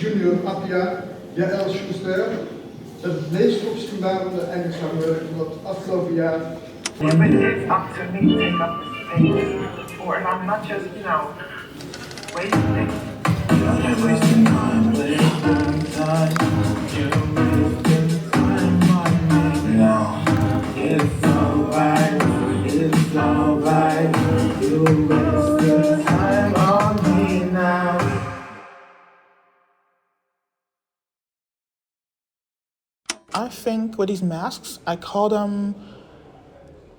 Junior Appiah, het meest opzienbarende Engelse werk van het afgelopen jaar. With this up to me, take up the space. Or I'm not just, wasting. You're wasting time, wasting time. You're wasting time on me now. It's alright, it's alright. You're wasting time on me now. I think with these masks, I call them,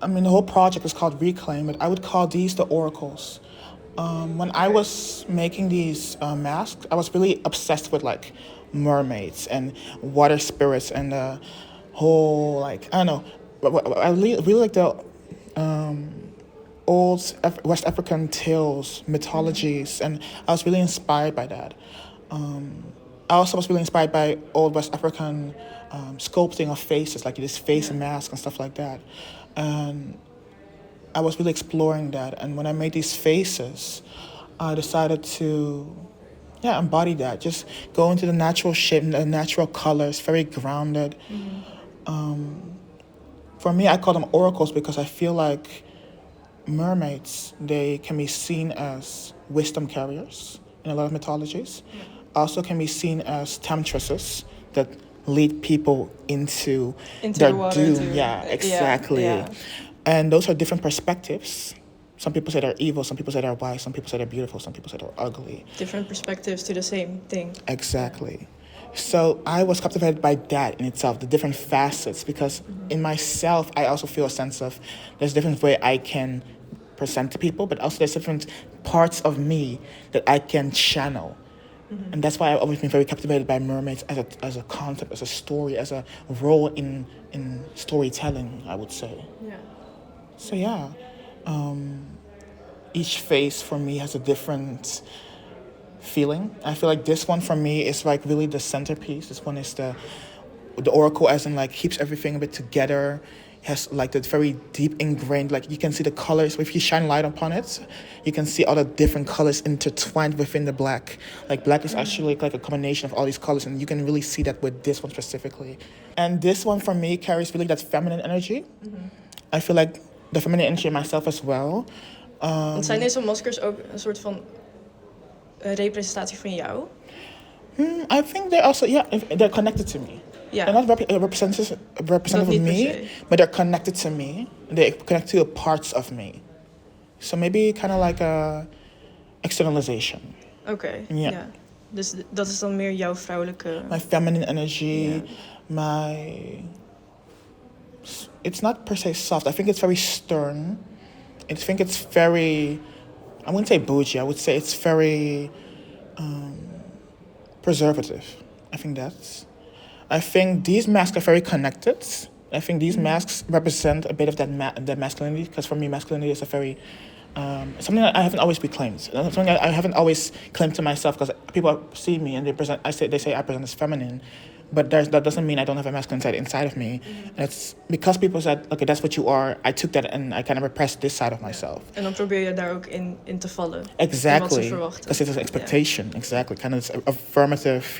the whole project is called R.E.C.L.A.I.M, but I would call these the oracles. When I was making these masks, I was really obsessed with like mermaids and water spirits and the whole I really like the old West African tales, mythologies, and I was really inspired by that. I also was really inspired by old West African sculpting of faces, like this face mask and stuff like that. And I was really exploring that. And when I made these faces, I decided to, embody that. Just go into the natural shape, the natural colors, very grounded. For me, I call them oracles because I feel like mermaids, they can be seen as wisdom carriers in a lot of mythologies. Also can be seen as temptresses that lead people into their the water doom. Yeah, exactly. Yeah. And those are different perspectives. Some people say they're evil, some people say they're wise, some people say they're beautiful, some people say they're ugly. Different perspectives to the same thing. Exactly. So I was captivated by that in itself, the different facets, because in myself, I also feel a sense of there's different way I can present to people, but also there's different parts of me that I can channel. And that's why I've always been very captivated by mermaids as a concept, as a story, as a role in storytelling, I would say. Yeah. So each face for me has a different feeling. I feel like this one for me is like really the centerpiece. This one is the oracle, as in like keeps everything a bit together. Has like the very deep ingrained, like you can see the colors. If you shine light upon it, you can see all the different colors intertwined within the black. Like black is actually like a combination of all these colors, and you can really see that with this one specifically. And this one for me carries really that feminine energy. I feel like the feminine energy in myself as well. Want zijn deze maskers ook een soort van representatie van jou? I think they're also, they're connected to me. Yeah. They're not representative of me, but they're connected to me. They connect to parts of me. So maybe kind of like a externalization. Oké. Yeah. Ja. Dus dat is dan meer jouw vrouwelijke... My feminine energy, it's not per se soft. I think it's very stern. I think it's very, I wouldn't say bougie. I would say it's very preservative. I think these masks are very connected. I think these masks represent a bit of that masculinity, because for me, masculinity is a very something that I haven't always reclaimed. Something that I haven't always claimed to myself, because people see me and they say I present as feminine, but that doesn't mean I don't have a masculine side inside of me. And it's because people said, okay, that's what you are. I took that and I kind of repressed this side of myself. En dan probeer je daar ook in te vallen. Exactly. Because it's an expectation. Yeah. Exactly. Kind of this affirmative,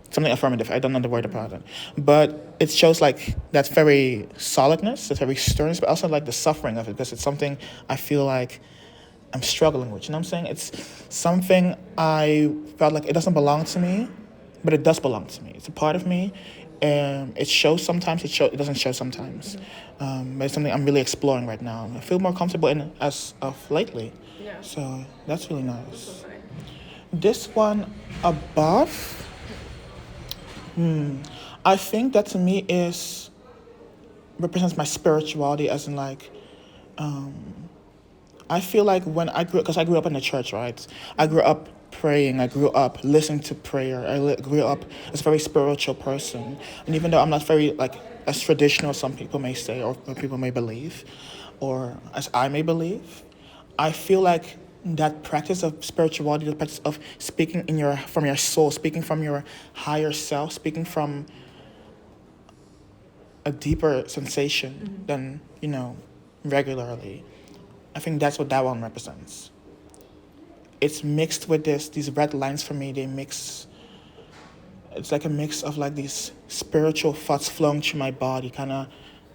something affirmative. I don't know the word about it. But it shows like that very solidness, that very sternness, but also like the suffering of it, because it's something I feel like I'm struggling with. You know what I'm saying? It's something I felt like it doesn't belong to me, but it does belong to me. It's a part of me. It shows sometimes, it doesn't show sometimes. But it's something I'm really exploring right now. I feel more comfortable in it as of lately. Yeah. So that's really nice. This one above, I think that to me represents my spirituality, as in like, I feel like when because I grew up in the church, right? I grew up praying, I grew up listening to prayer, I grew up as a very spiritual person. And even though I'm not very like as traditional as some people may say, or people may believe, or as I may believe, I feel like that practice of spirituality, the practice of speaking from your soul, speaking from your higher self, speaking from a deeper sensation than, regularly. I think that's what that one represents. It's mixed with these red lines for me. They mix it's like a mix of like these spiritual thoughts flowing through my body, kind of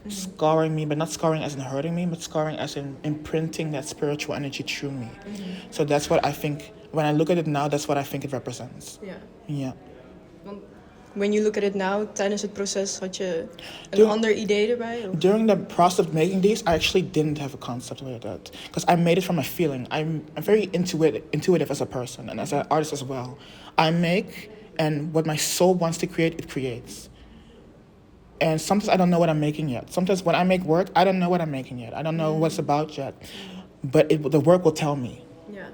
scarring me, but not scarring as in hurting me, but scarring as in imprinting that spiritual energy through me. So that's what I think, when I look at it now, that's what I think it represents. Ja. Yeah. Want when you look at it now, tijdens het proces had je een ander idee erbij? Of? During the process of making these, I actually didn't have a concept like that, because I made it from a feeling. I'm very intuitive as a person and as an artist as well. I make, and what my soul wants to create, it creates. And sometimes I don't know what I'm making yet. Sometimes when I make work, I don't know what I'm making yet. I don't know what it's about yet. But the work will tell me. Ja.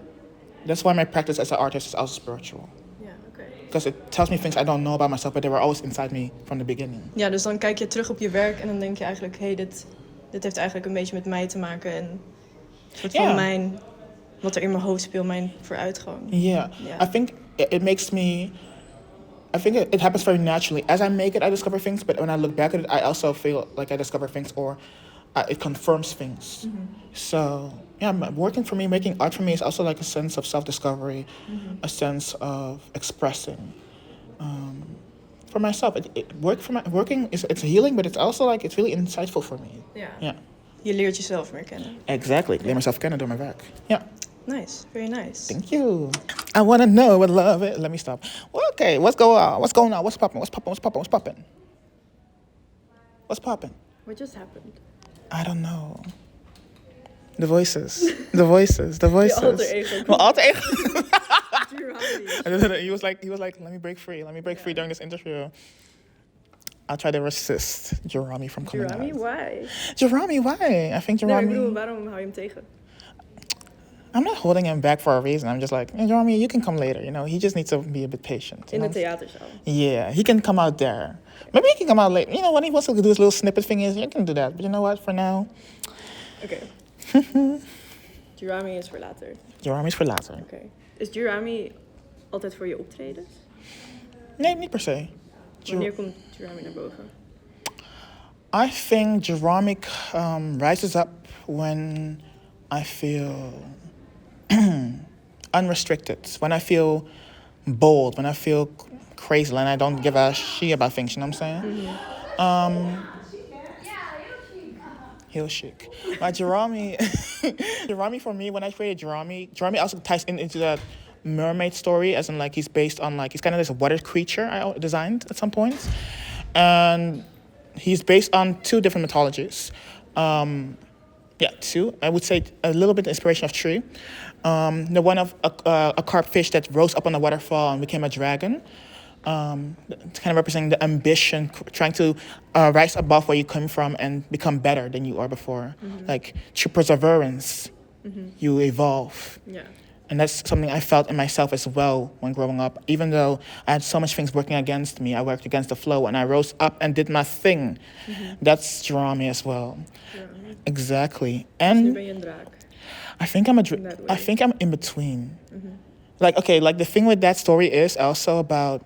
That's why my practice as an artist is also spiritual. Ja, oké. Because it tells me things I don't know about myself, but they were always inside me from the beginning. Ja, dus dan kijk je terug op je werk en dan denk je eigenlijk... Hé, dit heeft eigenlijk een beetje met mij te maken. En een soort van wat er in mijn hoofd speelt, mijn vooruitgang. Yeah. I think it makes me... I think it happens very naturally. As I make it, I discover things, but when I look back at it, I also feel like I discover things, or it confirms things. So, yeah, working for me, making art for me is also like a sense of self-discovery, a sense of expressing. For myself, working is it's healing, but it's also like it's really insightful for me. Ja. Je leert jezelf meer kennen. Exactly. Ik leer mezelf kennen door mijn werk. Yeah. Nice, very nice. Thank you. I want to know what love is. Let me stop. Well, okay, what's going on? What's going on? What's popping? What's popping? What's popping? What's popping? What's popping? What just happened? I don't know. The voices. The voices. The voices. Je alter ego. Mijn alter ego. Jurami. He was like, let me break free. Let me break free during this interview. I'll try to resist Jurami from coming Jurami, out. why? Jurami, why? I think Nee, Jurami... ik bedoel, waarom hou je hem tegen? I'm not holding him back for a reason. I'm just like, hey, Jurami, you can come later. You know, he just needs to be a bit patient. In de theaterzaal. Yeah, he can come out there. Maybe he can come out later. You know, when he wants to do his little snippet thing, you can do that. But you know what? For now... Oké. Jurami is voor later. Jurami is voor later. Oké. Is Jurami altijd voor je optredens? Nee, niet per se. Wanneer komt Jurami naar boven? I think Jurami rises up when I feel unrestricted, when I feel bold, when I feel crazy, and I don't give a shit about things, you know what I'm saying? Heel chic. But Jurami, Jurami for me, when I created Jurami also ties into that mermaid story, as in like he's based on like, he's kind of this water creature I designed at some point. And he's based on two different mythologies. Two. I would say a little bit inspiration of tree. The one of a carp fish that rose up on a waterfall and became a dragon. It's kind of representing the ambition, trying to rise above where you come from and become better than you are before. Like through perseverance, you evolve. Ja. And that's something I felt in myself as well when growing up. Even though I had so much things working against me, I worked against the flow and I rose up and did my thing. That's Jurami as well. Jurami. Exactly. Dus nu And ben je een draak. I think I'm in between. Like, okay, like the thing with that story is also about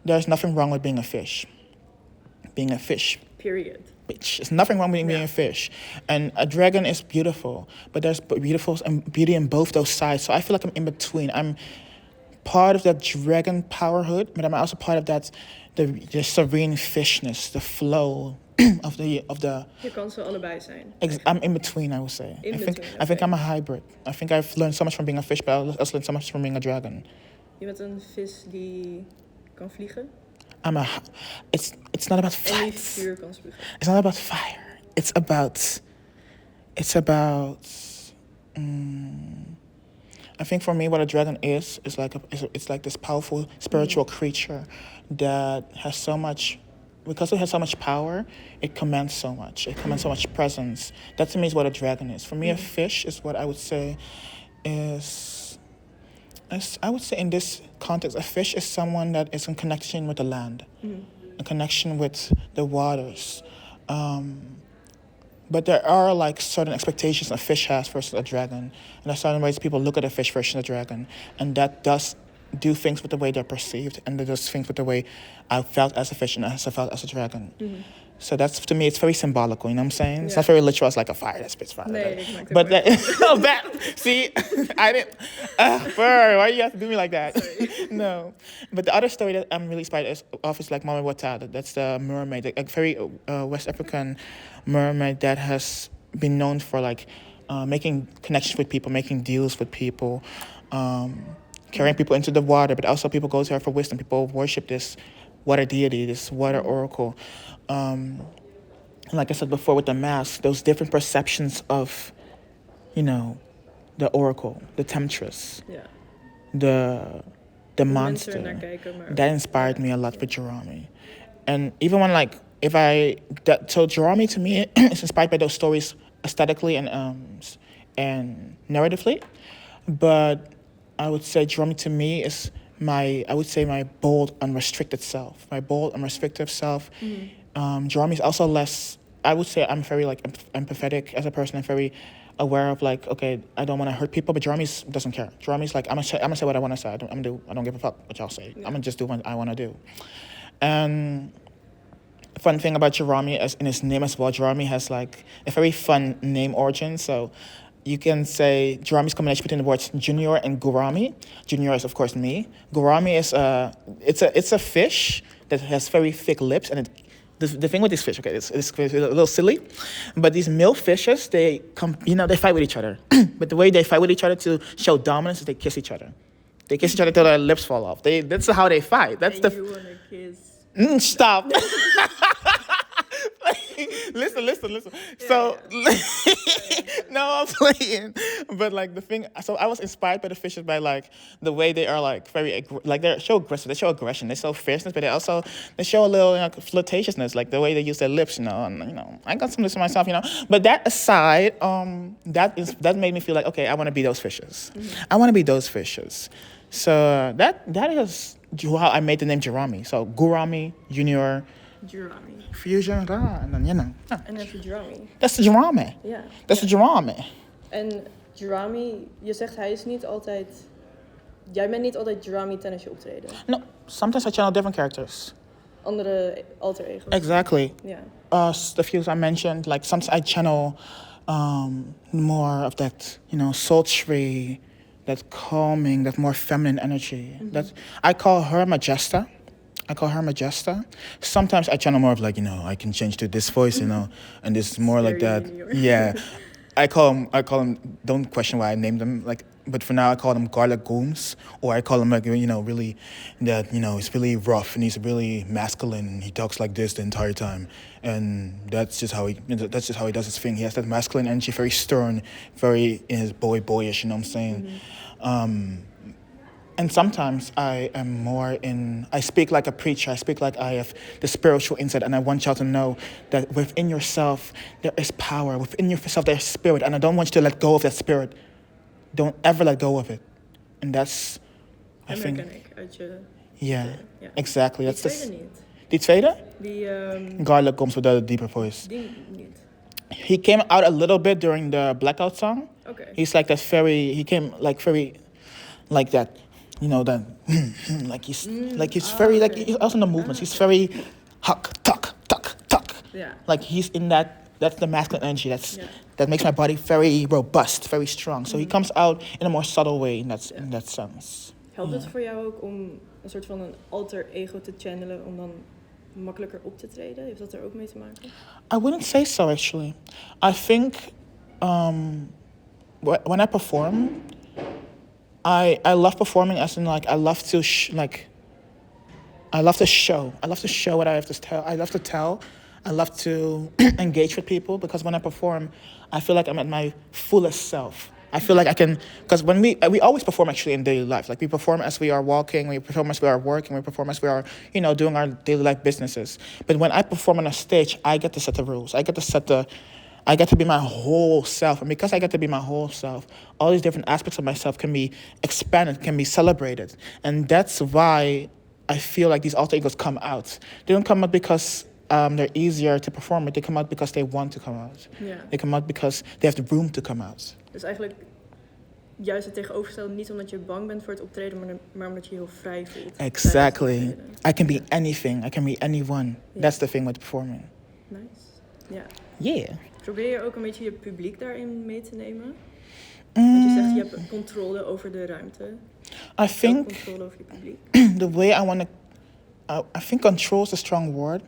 there's nothing wrong with being a fish. Being a fish. Period. Bitch. There's nothing wrong with being a fish. And a dragon is beautiful, but there's beauty in both those sides. So I feel like I'm in between. I'm part of that dragon powerhood, but I'm also part of that the serene fishness, the flow of the. Je kan ze allebei zijn. I'm in between, I would say. I think I'm a hybrid. I think I've learned so much from being a fish, but I also learned so much from being a dragon. Je bent een vis die kan vliegen. It's not about En die fights. vuur kan spugen. It's not about fire. It's about. I think for me, what a dragon is it's like this powerful spiritual creature that has so much. Because it has so much power, it commands so much. It commands so much presence. That to me is what a dragon is. For me, a fish is what I would say is. I would say in this context, a fish is someone that is in connection with the land, in connection with the waters. But there are like certain expectations a fish has versus a dragon. And there's certain ways people look at a fish versus a dragon. And that does do things with the way they're perceived. And that does things with the way I felt as a fish and as I felt as a dragon. So that's, to me, it's very symbolical, you know what I'm saying? It's not very literal, it's like a fire that spits fire. Nee, ik maak het But wel. oh, that, see, I didn't, Fur, why you have to do me like that? No. But the other story that I'm really inspired of is like Mama Wata. That's the mermaid, like a very West African mermaid that has been known for like making connections with people, making deals with people, carrying people into the water, but also people go to her for wisdom. People worship this water deity, this water oracle. Like I said before with the mask, those different perceptions of, you know, the oracle, the temptress, the monster. Naar kijken, maar That inspired me a lot with Jurami. And even when like, so Jurami to me is inspired by those stories aesthetically and narratively. But I would say Jurami to me is my bold, unrestricted self. My bold, unrestricted self. Jurami is also less, I would say I'm very like empathetic as a person. I'm very aware of like, okay, I don't want to hurt people, but Jurami doesn't care. Jurami's like, I'm gonna say what I want to say. I don't give a fuck what y'all say. I'm gonna just do what I want to do. And fun thing about Jurami is in his name as well. Jurami has like a very fun name origin. So you can say Jurami's combination between the words Junior and Jurami. Junior is of course me. Jurami is it's a fish that has very thick lips, and the thing with this fish, okay, it's a little silly, but these male fishes, they fight with each other. But the way they fight with each other to show dominance is they kiss each other. They kiss each other till their lips fall off. That's how they fight. That's you wanna kiss. Stop. Listen. So, no, I'm playing. But like the thing, so I was inspired by the fishes by like the way they are like very they show aggressive, they show aggression, they show fierceness, but they show a little flirtatiousness, like the way they use their lips, and I got some of this for myself, But that aside, that made me feel like, okay, I want to be those fishes. I want to be those fishes. So that is how I made the name Jurami. So Jurami, Junior, Jurami. Fusion, and then En even Jurami. That's the Jurami. Ja. That's the Jurami. En Jurami, je zegt hij is niet altijd... Jij bent niet altijd Jurami tijdens je optreden. No, sometimes I channel different characters. Andere alter ego's. Exactly. Yeah. The few I mentioned, like sometimes I channel more of that, sultry, that calming, that more feminine energy. That I call her Majesta. Sometimes I channel more of like, I can change to this voice, and this is more like that. Yeah. I call them, don't question why I named them, like, but for now I call them garlic gooms, or I call him like, really, that, he's really rough and he's really masculine and he talks like this the entire time. And that's just how he does his thing. He has that masculine energy, very stern, very in his boyish, you know what I'm saying? And sometimes I am I speak like a preacher. I speak like I have the spiritual insight, and I want y'all to know that within yourself, there is power. Within yourself, there is spirit, and I don't want you to let go of that spirit. Don't ever let go of it. And that's, I think... uit je... Yeah, exactly. Die That's tweede niet. Die tweede? Die... Garlic comes with a deeper voice. Die niet. He came out a little bit during the Blackout song. Okay. He's like that he came like very, like that, that, he's very, like, he's also in the movements. He's very, huck, tuck. Yeah. Like he's in that's the masculine energy. That makes my body very robust, very strong. So he comes out in a more subtle way in that sense. Helpt het voor jou ook om een soort van een alter ego te channelen om dan makkelijker op te treden? Heeft dat er ook mee te maken? I wouldn't say so, actually. I think when I perform, I love performing as in like I love to show. I love to show what I have to tell. I love to tell. I love to engage with people, because when I perform, I feel like I'm at my fullest self. I feel like I can, because when we always perform actually in daily life. Like we perform as we are walking, we perform as we are working, we perform as we are, doing our daily life businesses. But when I perform on a stage, I get to set the rules. I get to be my whole self. And because I get to be my whole self, all these different aspects of myself can be expanded, can be celebrated. And that's why I feel like these alter egos come out. They don't come out because they're easier to perform, but they come out because they want to come out. Yeah. They come out because they have the room to come out. Dus eigenlijk juist het tegenovergestelde, niet omdat je bang bent voor het optreden, maar omdat je je heel vrij voelt. Exactly. I can be anything. I can be anyone. Yeah. That's the thing with performing. Ja. Yeah. Probeer je ook een beetje je publiek daarin mee te nemen? Want je zegt, je hebt controle over de ruimte. I think Controle over je publiek. the way I want to, I think control is a strong word.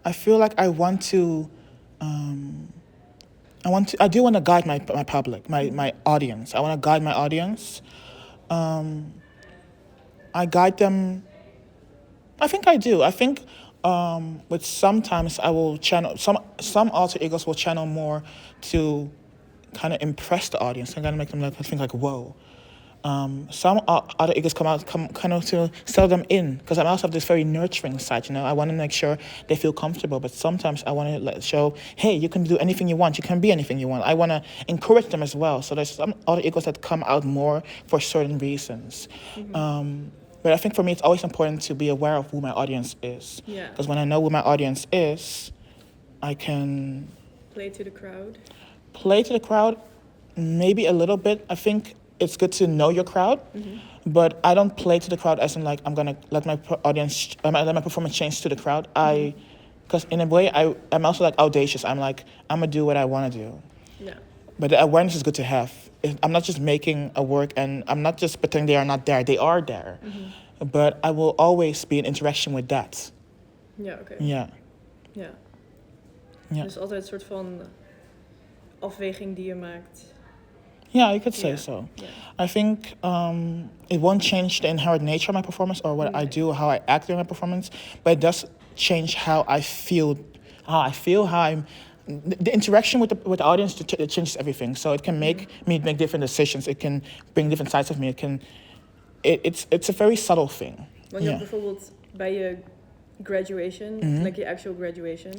I feel like I want to, I do want to guide my public, my audience. I want to guide my audience. I guide them. I think I do. I think with sometimes I will channel some alter egos will channel more to kind of impress the audience and kind of make them think like whoa. Some other egos come kind of to settle them in because I also have this very nurturing side. I want to make sure they feel comfortable. But sometimes I want to show, hey, you can do anything you want. You can be anything you want. I want to encourage them as well. So there's some other egos that come out more for certain reasons. Mm-hmm. But I think for me, it's always important to be aware of who my audience is. Yeah. Because when I know who my audience is, I can Play to the crowd. Play to the crowd, maybe a little bit. I think it's good to know your crowd, but I don't play to the crowd as in like I'm gonna let my audience, let my performance change to the crowd. Because in a way, I'm also like audacious. I'm like I'm gonna do what I want to do. Yeah. But the awareness is good to have. I'm not just making a work, and I'm not just pretending they are not there. They are there, but I will always be in interaction with that. Ja, oké. Yeah. Ja. Ja. Dus altijd een soort van afweging die je maakt. Yeah, you could say Yeah. so. Yeah. I think it won't change the inherent nature of my performance or what I do, how I act during my performance, but it does change how I feel, how I'm. The interaction with the audience it changes everything. So it can make me make different decisions. It can bring different sides of me. It's a very subtle thing. Want je had bijvoorbeeld bij je graduation, like je actual graduation,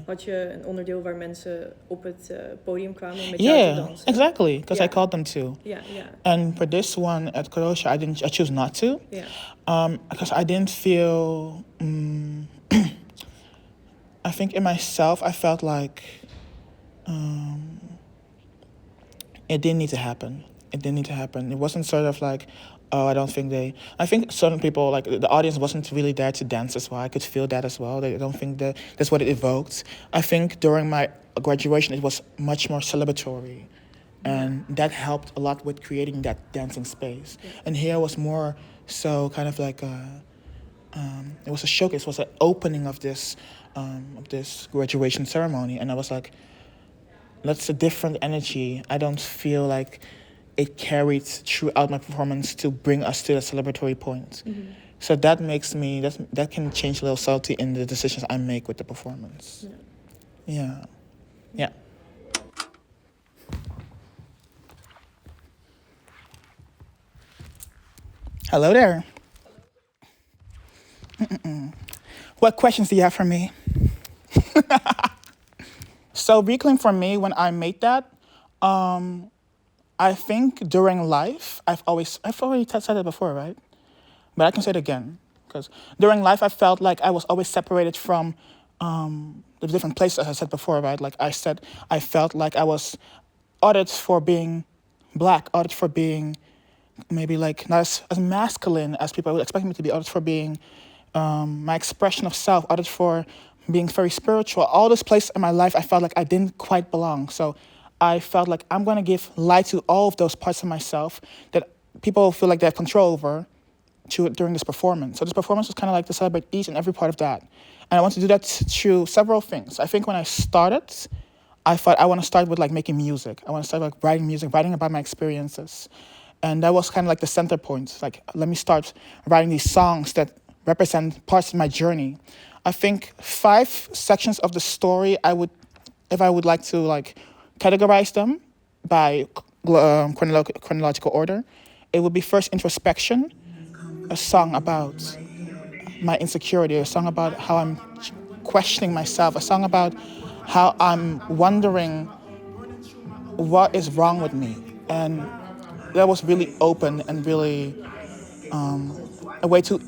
had je een onderdeel waar mensen op het podium kwamen om met jou te dansen. Exactly, because I called them to. Yeah. And for this one at Corrosia, I chose not to. Yeah. Because I didn't feel. I think in myself, I felt like it didn't need to happen. It wasn't sort of like, oh, I think certain people, like the audience wasn't really there to dance as well. I could feel that as well. I don't think that's what it evoked. I think during my graduation, it was much more celebratory. And that helped a lot with creating that dancing space. Yeah. And here was more so kind of like it was a showcase, it was an opening of this graduation ceremony. And I was like, that's a different energy. I don't feel like it carried throughout my performance to bring us to the celebratory point. So that makes me, that can change a little subtlety in the decisions I make with the performance. Yeah. Hello there. What questions do you have for me? So R.E.C.L.A.I.M for me, when I made that, I think during life, I've already said it before, right? But I can say it again. Because during life, I felt like I was always separated from the different places, as I said before, right? Like I said, I felt like I was audited for being black, audited for being maybe like not as masculine as people would expect me to be, audited for being my expression of self, audited for being very spiritual. All those places in my life, I felt like I didn't quite belong. So I felt like I'm going to give light to all of those parts of myself that people feel like they have control over during this performance. So this performance was kind of like to celebrate each and every part of that. And I want to do that through several things. I think when I started, I thought I want to start with like making music. I want to start like writing music, writing about my experiences. And that was kind of like the center point. Like, let me start writing these songs that represent parts of my journey. I think 5 sections of the story if I would like to like categorize them by chronological order, it would be first introspection, a song about my insecurity, a song about how I'm questioning myself, a song about how I'm wondering what is wrong with me. And that was really open and really a way to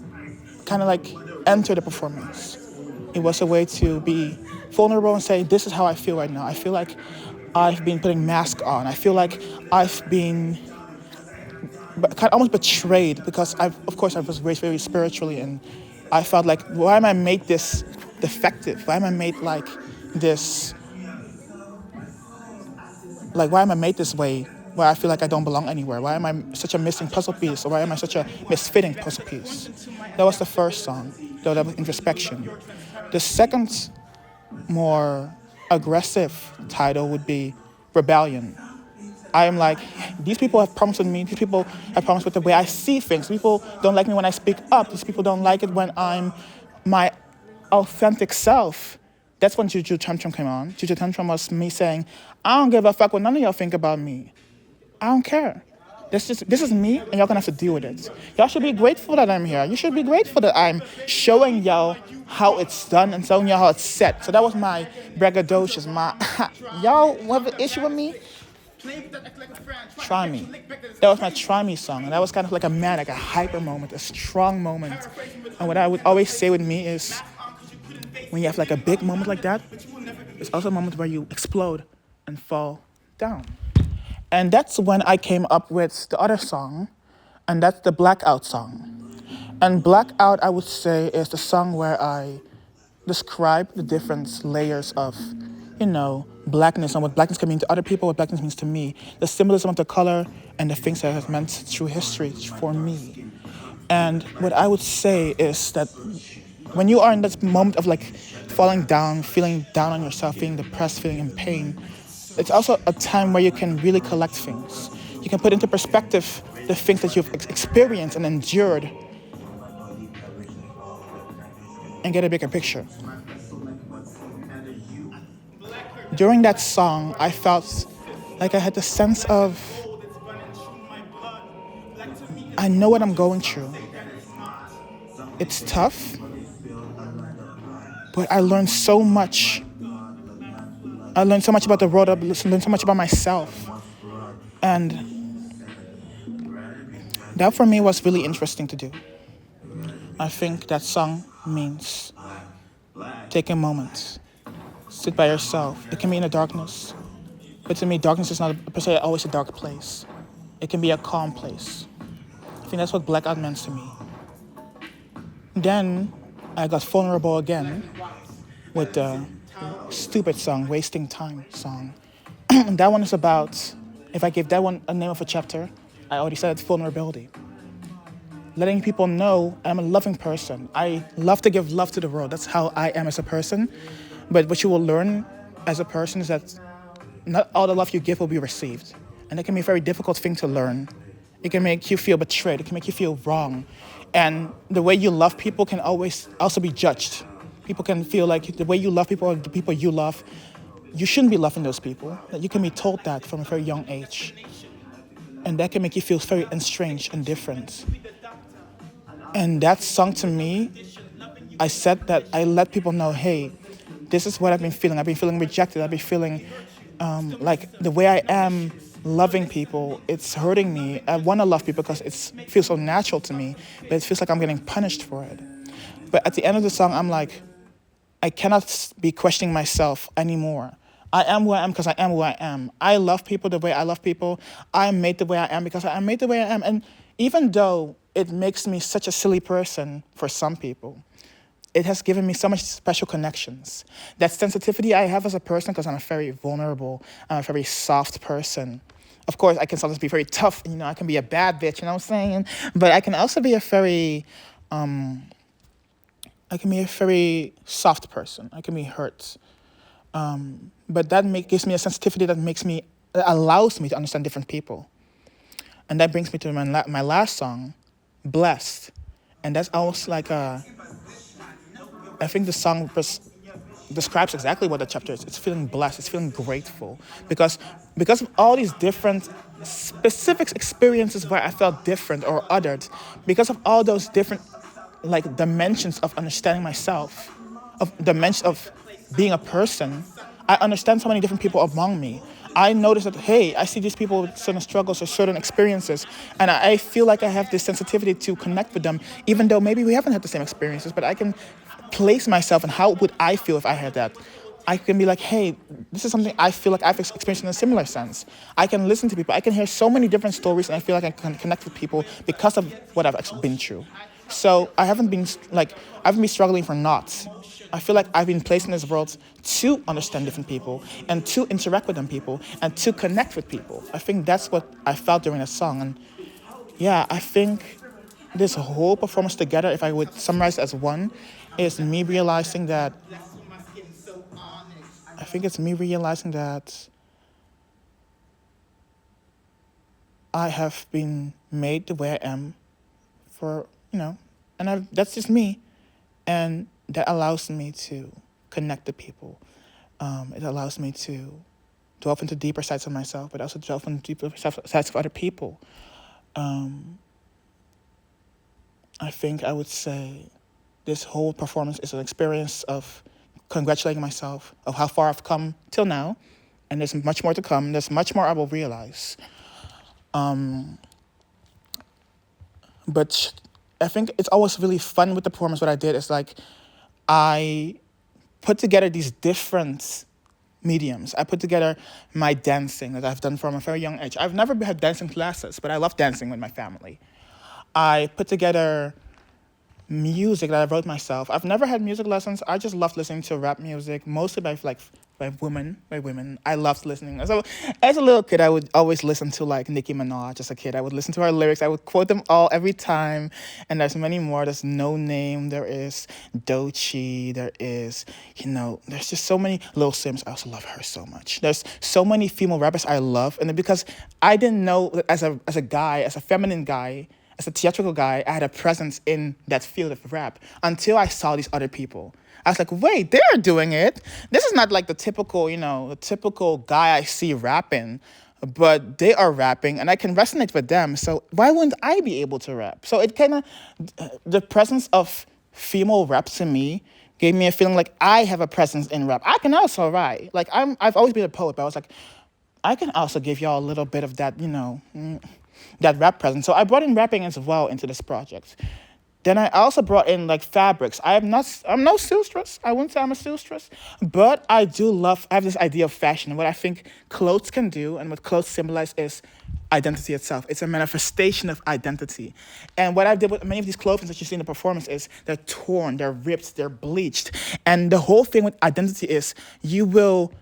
kind of like enter the performance. It was a way to be vulnerable and say, this is how I feel right now. I feel like I've been putting mask on. I feel like I've been kind of almost betrayed because I was raised very spiritually, and I felt like, why am I made this defective? Why am I made like this like, why am I made this way? Why I feel like I don't belong anywhere? Why am I such a missing puzzle piece? Or why am I such a misfitting puzzle piece? That was the first song, though that was introspection. The second, more aggressive title would be Rebellion. I am like, these people have problems with me. These people have problems with the way I see things. People don't like me when I speak up. These people don't like it when I'm my authentic self. That's when Juju Tantrum came on. Juju Tantrum was me saying, I don't give a fuck what none of y'all think about me. I don't care. This is me, and y'all gonna have to deal with it. Y'all should be grateful that I'm here. You should be grateful that I'm showing y'all how it's done and showing y'all how it's set. So that was my braggadocious, y'all have an issue with me? Try me. That was my try me song. And that was kind of like a manic, a hyper moment, a strong moment. And what I would always say with me is, when you have like a big moment like that, it's also a moment where you explode and fall down. And that's when I came up with the other song, and that's the Blackout song. And Blackout, I would say, is the song where I describe the different layers of, blackness and what blackness can mean to other people, what blackness means to me, the symbolism of the color, and the things that it has meant through history for me. And what I would say is that when you are in this moment of like falling down, feeling down on yourself, feeling depressed, feeling in pain, it's also a time where you can really collect things. You can put into perspective the things that you've experienced and endured and get a bigger picture. During that song, I felt like I had the sense of, I know what I'm going through. It's tough, but I learned so much. I learned so much about the world, I learned so much about myself. And that for me was really interesting to do. I think that song means take a moment, sit by yourself. It can be in the darkness, but to me, darkness is not per se always a dark place. It can be a calm place. I think that's what Blackout meant to me. Then I got vulnerable again with the stupid song, Wasting Time song. That one is about, if I give that one a name of a chapter, I already said it's vulnerability. Letting people know I'm a loving person. I love to give love to the world. That's how I am as a person. But what you will learn as a person is that not all the love you give will be received. And it can be a very difficult thing to learn. It can make you feel betrayed. It can make you feel wrong. And the way you love people can always also be judged. People can feel like the way you love people or the people you love, you shouldn't be loving those people. That you can be told that from a very young age. And that can make you feel very estranged and different. And that song to me, I said that I let people know, hey, this is what I've been feeling. I've been feeling rejected. I've been feeling like the way I am loving people, it's hurting me. I want to love people because it feels so natural to me, but it feels like I'm getting punished for it. But at the end of the song, I'm like, I cannot be questioning myself anymore. I am who I am because I am who I am. I love people the way I love people. I am made the way I am because I am made the way I am. And even though it makes me such a silly person for some people, it has given me so much special connections. That sensitivity I have as a person, because I'm a very vulnerable, I'm a very soft person. Of course, I can sometimes be very tough, I can be a bad bitch, you know what I'm saying? But I can also be a very soft person. I can be hurt. But that gives me a sensitivity that allows me to understand different people. And that brings me to my last song, Blessed. And that's almost like I think the song describes exactly what the chapter is. It's feeling blessed, it's feeling grateful. Because of all these different specific experiences where I felt different or othered, because of all those different dimensions of understanding myself, of dimensions of being a person, I understand so many different people among me. I notice that, hey, I see these people with certain struggles or certain experiences, and I feel like I have this sensitivity to connect with them, even though maybe we haven't had the same experiences, but I can place myself and how would I feel if I had that. I can be like, hey, this is something I feel like I've experienced in a similar sense. I can listen to people. I can hear so many different stories, and I feel like I can connect with people because of what I've been through. So I haven't been struggling for naught. I feel like I've been placed in this world to understand different people and to interact with them people and to connect with people. I think that's what I felt during the song. And yeah, I think this whole performance together, if I would summarize it as one, is me realizing that I think it's me realizing that I have been made the way I am for, and that's just me. And that allows me to connect to people. It allows me to delve into deeper sides of myself, but also delve into deeper sides of other people. I think I would say this whole performance is an experience of congratulating myself of how far I've come till now, and there's much more to come. There's much more I will realize. But I think it's always really fun with the performance. What I did is like I put together these different mediums. I put together my dancing that I've done from a very young age. I've never had dancing classes, but I love dancing with my family. I put together music that I wrote myself. I've never had music lessons. I just loved listening to rap music, mostly by women. I loved listening. So as a little kid, I would always listen to like Nicki Minaj. As a kid, I would listen to her lyrics. I would quote them all every time. And there's many more. There's No Name. There is Doechii. There is, there's just so many. Lil Sims. I also love her so much. There's so many female rappers I love. And because I didn't know that as a guy, as a feminine guy, as a theatrical guy, I had a presence in that field of rap until I saw these other people. I was like, wait, they're doing it. This is not like the typical guy I see rapping, but they are rapping and I can resonate with them. So why wouldn't I be able to rap? So it the presence of female rap to me gave me a feeling like I have a presence in rap. I can also write. Like I've always been a poet, but I was like, I can also give y'all a little bit of that, that rap presence. So I brought in rapping as well into this project. Then I also brought in like fabrics. I'm no seamstress. I wouldn't say I'm a seamstress, but I have this idea of fashion. What I think clothes can do and what clothes symbolize is identity itself. It's a manifestation of identity. And what I did with many of these clothing that you see in the performance is they're torn, they're ripped, they're bleached. And the whole thing with identity is you will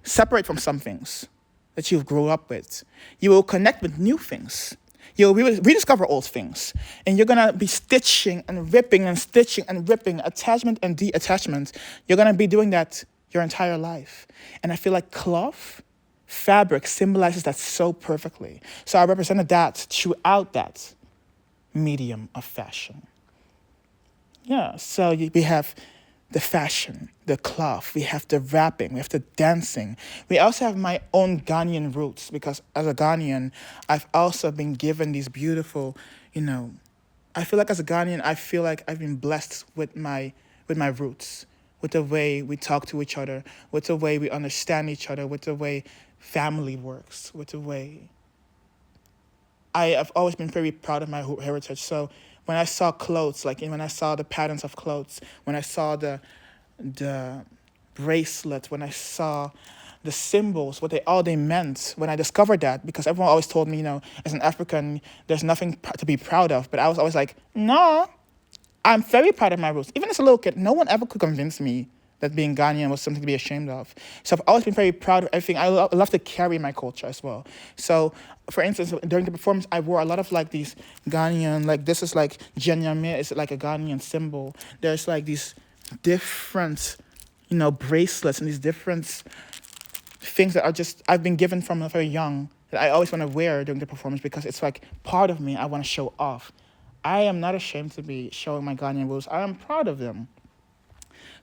separate from some things that you've grown up with. You will connect with new things. You'll rediscover old things. And you're going to be stitching and ripping, attachment and detachment. You're going to be doing that your entire life. And I feel like cloth, fabric, symbolizes that so perfectly. So I represented that throughout that medium of fashion. Yeah, so we have the fashion, the cloth, we have the rapping, we have the dancing. We also have my own Ghanaian roots because as a Ghanaian, I've also been given these beautiful, I feel like as a Ghanaian, I feel like I've been blessed with my roots, with the way we talk to each other, with the way we understand each other, with the way family works, with the way I have always been very proud of my heritage. So when I saw clothes, when I saw the patterns of clothes, when I saw the bracelet, when I saw the symbols, what they meant, when I discovered that, because everyone always told me, as an African, there's nothing to be proud of. But I was always like, no, I'm very proud of my roots. Even as a little kid, no one ever could convince me that being Ghanaian was something to be ashamed of. So I've always been very proud of everything. I love to carry my culture as well. So, for instance, during the performance, I wore a lot of these Ghanaian, this is Junior, it's like a Ghanaian symbol. There's these different, bracelets and these different things that are I've been given from very young that I always want to wear during the performance because it's part of me I want to show off. I am not ashamed to be showing my Ghanaian roots. I am proud of them.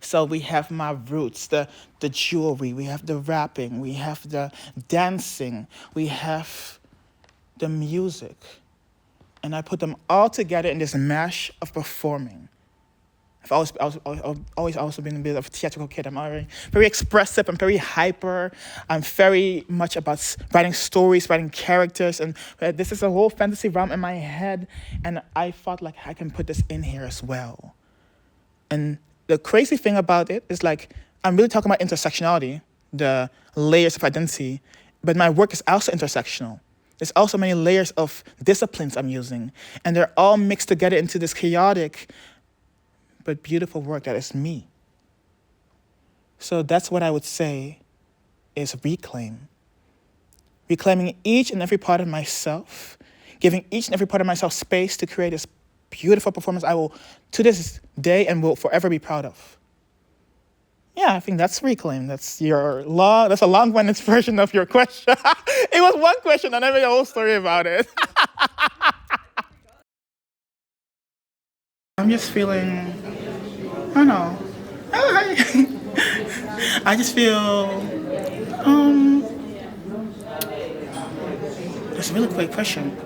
So we have my roots, the jewelry, we have the rapping, we have the dancing, we have the music. And I put them all together in this mash of performing. I've always also been a bit of a theatrical kid. I'm already very expressive, I'm very hyper. I'm very much about writing stories, writing characters. And this is a whole fantasy realm in my head. And I thought I can put this in here as well. And the crazy thing about it is I'm really talking about intersectionality, the layers of identity, but my work is also intersectional. There's also many layers of disciplines I'm using, and they're all mixed together into this chaotic but beautiful work that is me. So that's what I would say is reclaim. Reclaiming each and every part of myself, giving each and every part of myself space to create this beautiful performance I will, to this day, and will forever be proud of. Yeah, I think that's reclaim. That's a long-winded version of your question. It was one question and I made a whole story about it. I'm just feeling, I don't know. I just feel, it's a really quick question.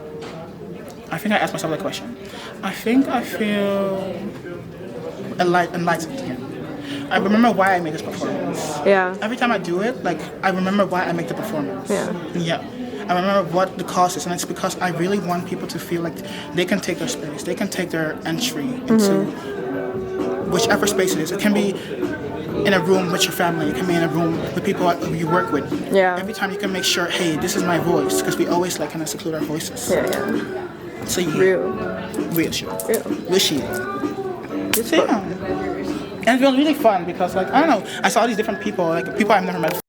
I think I asked myself that question. I think I feel enlightened again. I remember why I made this performance. Yeah. Every time I do it, like, I remember why I make the performance. Yeah. I remember what the cause is, and it's because I really want people to feel like they can take their space, they can take their entry into whichever space it is. It can be in a room with your family, it can be in a room with people you work with. Yeah. Every time you can make sure, hey, this is my voice, because we always like kind of seclude our voices. Yeah. So yeah. Real shit. Real shit. So yeah. And it was really fun because, like, I don't know, I saw these different people, like people I've never met